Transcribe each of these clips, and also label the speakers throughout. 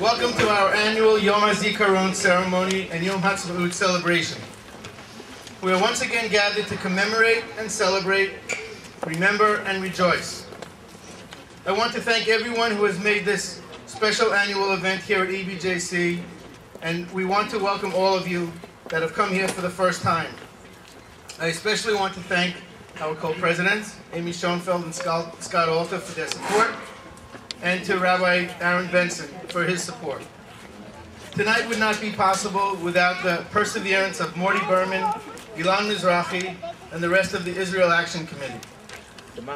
Speaker 1: Welcome to our annual Yom HaZikaron ceremony and Yom HaTzmaut celebration. We are once again gathered to commemorate and celebrate, remember and rejoice. I want to thank everyone who has made this special annual event here at EBJC, and we want to welcome all of you that have come here for the first time. I especially want to thank our co-presidents, Amy Schoenfeld and Scott Alter, for their support, and to Rabbi Aaron Benson for his support. Tonight would not be possible without the perseverance of Morty Berman, Ilan Mizrahi, and the rest of the Israel Action Committee,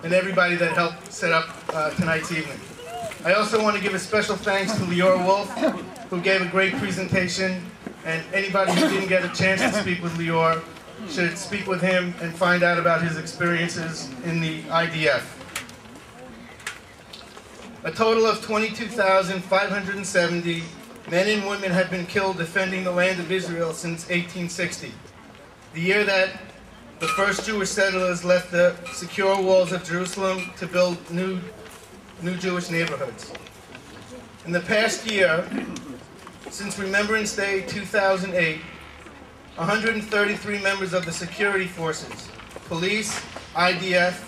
Speaker 1: and everybody that helped set up tonight's evening. I also want to give a special thanks to Lior Wolf, who gave a great presentation, and anybody who didn't get a chance to speak with Lior should speak with him and find out about his experiences in the IDF. A total of 22,570 men and women have been killed defending the land of Israel since 1860, the year that the first Jewish settlers left the secure walls of Jerusalem to build new Jewish neighborhoods. In the past year, since Remembrance Day 2008, 133 members of the security forces, police, IDF,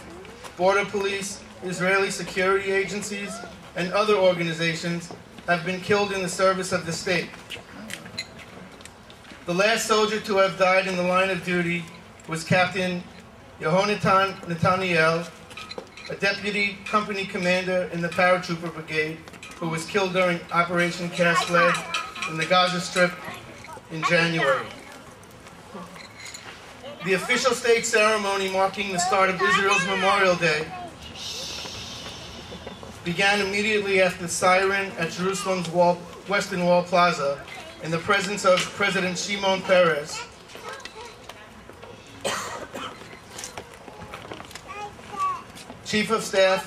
Speaker 1: border police, Israeli security agencies, and other organizations have been killed in the service of the state. The last soldier to have died in the line of duty was Captain Yehonatan Nathaniel, a deputy company commander in the paratrooper brigade, who was killed during Operation Cast Lead in the Gaza Strip in January. The official state ceremony marking the start of Israel's Memorial Day began immediately after the siren at Jerusalem's Western Wall Plaza in the presence of President Shimon Peres, Chief of Staff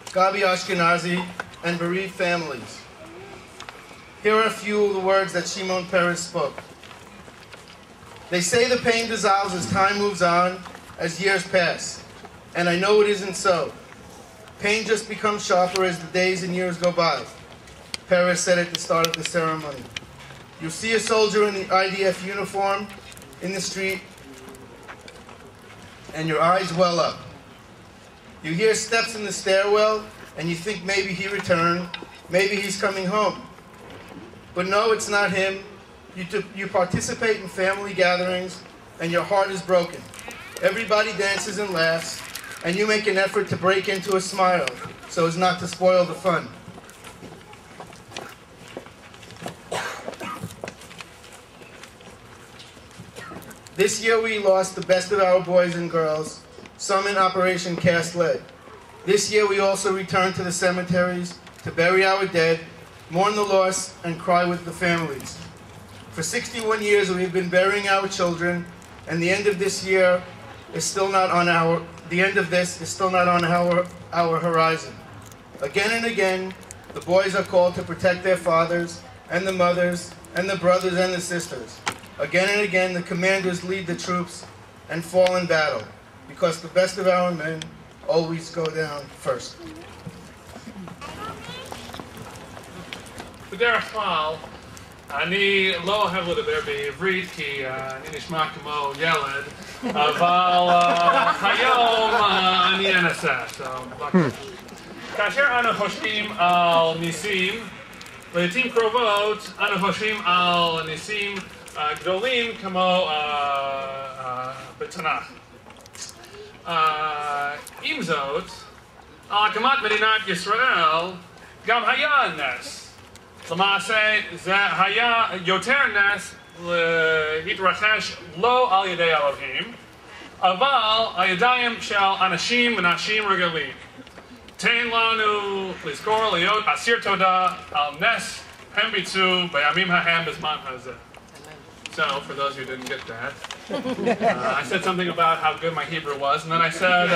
Speaker 1: Gabi Ashkenazi, and bereaved families. Here are a few of the words that Shimon Peres spoke. They say the pain dissolves as time moves on, as years pass, and I know it isn't so. Pain just becomes sharper as the days and years go by, Peres said at the start of the ceremony. You see a soldier in the IDF uniform in the street, and your eyes well up. You hear steps in the stairwell, and you think maybe he returned, maybe he's coming home. But no, it's not him. You participate in family gatherings, and your heart is broken. Everybody dances and laughs, and you make an effort to break into a smile so as not to spoil the fun. This year we lost the best of our boys and girls, some in Operation Cast Lead. This year we also return to the cemeteries to bury our dead, mourn the loss, and cry with the families. For 61 years we have been burying our children, and the end of this is still not on our horizon. Again and again, the boys are called to protect their fathers, and the mothers, and the brothers and the sisters. Again and again, the commanders lead the troops and fall in battle, because the best of our men always go down first.
Speaker 2: בדרך כלל, אני לא אוהב לדבר בעברית כי אני נשמע כמו ילד, אבל היום אני אנסה. כאשר אנו חושבים על ניסים, לעתים קרובות אנו חושבים על ניסים גדולים כמו בתנ"ך. עם זאת, על הקמת מדינת ישראל גם היה נס. למעשה זה היה יותר נס להתרחש לא על ידי אלוהים, אבל על ידיים של אנשים ונשים רגילים. תן לנו לזכור להיות אסיר תודה על נס הם ביצעו בימים ההם בזמן הזה. So, for those who didn't get that, I said something about how good my Hebrew was, and then I said,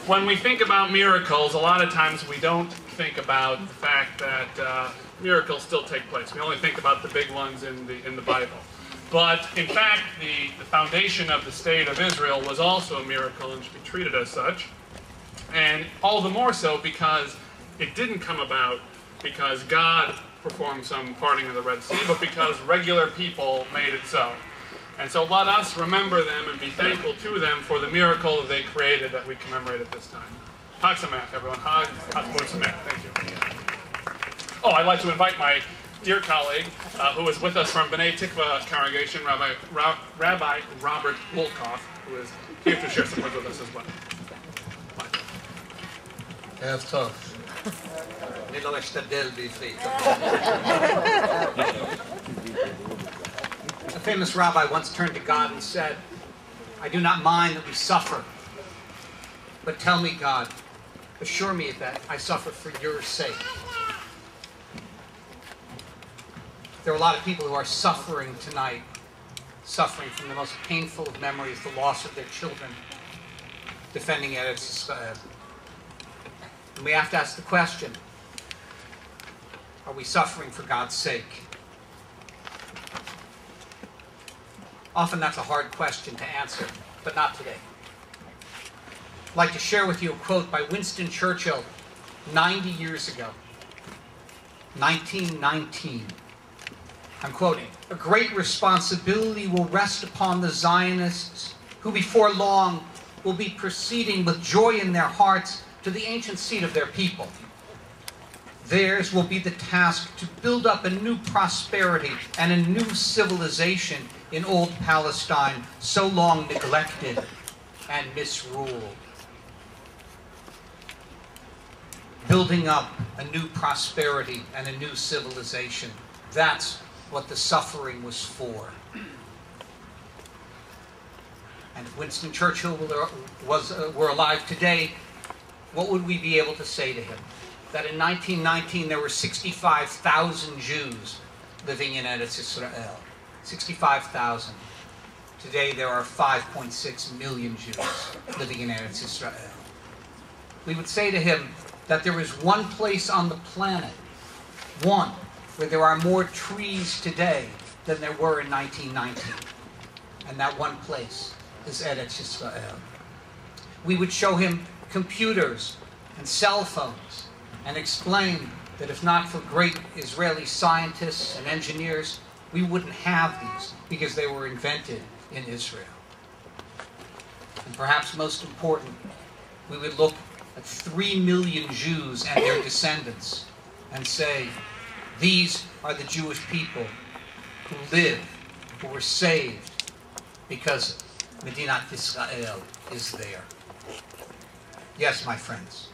Speaker 2: when we think about miracles, a lot of times we don't think about the fact that miracles still take place. We only think about the big ones in the Bible. But, in fact, the foundation of the state of Israel was also a miracle and should be treated as such. And all the more so because it didn't come about because God perform some parting of the Red Sea, but because regular people made it so. And so let us remember them and be thankful to them for the miracle that they created that we commemorate at this time. Hag Sameach, everyone. Hag Sameach. Thank you. Oh, I'd like to invite my dear colleague, who is with us from B'nai Tikva congregation, Rabbi Robert Wolkoff, who is here to share some words with us as well.
Speaker 3: ערב טוב. אני לא אשתדל בעברית. A famous rabbi once turned to God and said, I do not mind that we suffer, but tell me, God, assure me that I suffer for your sake. There are a lot of people who are suffering tonight, suffering from the most painful of memories, the loss of their children, defending Eretz Yisrael. And we have to ask the question, are we suffering for God's sake? Often that's a hard question to answer, but not today. I'd like to share with you a quote by Winston Churchill 90 years ago, 1919. I'm quoting, "A great responsibility will rest upon the Zionists who before long will be proceeding with joy in their hearts to the ancient seat of their people. Theirs will be the task to build up a new prosperity and a new civilization in old Palestine, so long neglected and misruled. Building up a new prosperity and a new civilization. That's what the suffering was for." And if Winston Churchill were alive today, what would we be able to say to him? That in 1919 there were 65,000 Jews living in Eretz Yisrael. 65,000. Today there are 5.6 million Jews living in Eretz Yisrael. We would say to him that there is one place on the planet, one, where there are more trees today than there were in 1919. And that one place is Eretz Yisrael. We would show him computers and cell phones and explain that if not for great Israeli scientists and engineers, we wouldn't have these because they were invented in Israel. And perhaps most important, we would look at 3 million Jews and their descendants and say, these are the Jewish people who live, who were saved because Medinat Yisrael is there. Yes, my friends,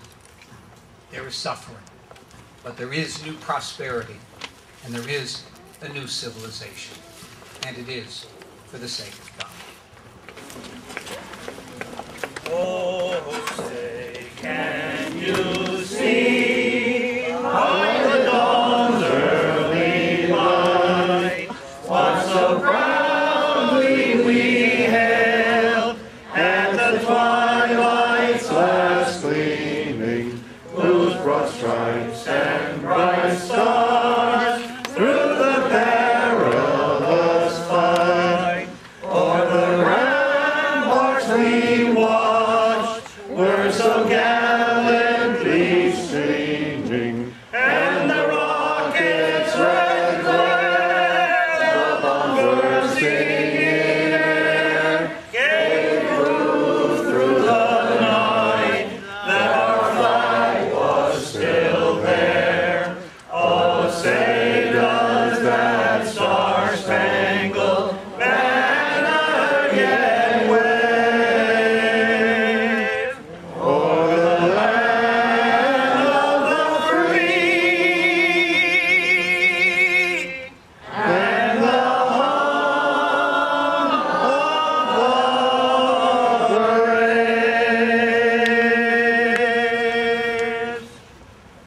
Speaker 3: there is suffering, but there is new prosperity, and there is a new civilization, and it is for the sake of God.
Speaker 4: Oh, say, can you see by the dawn's early light what so proudly we hailed at the twilight's last gleaming, whose broad stripes and bright stars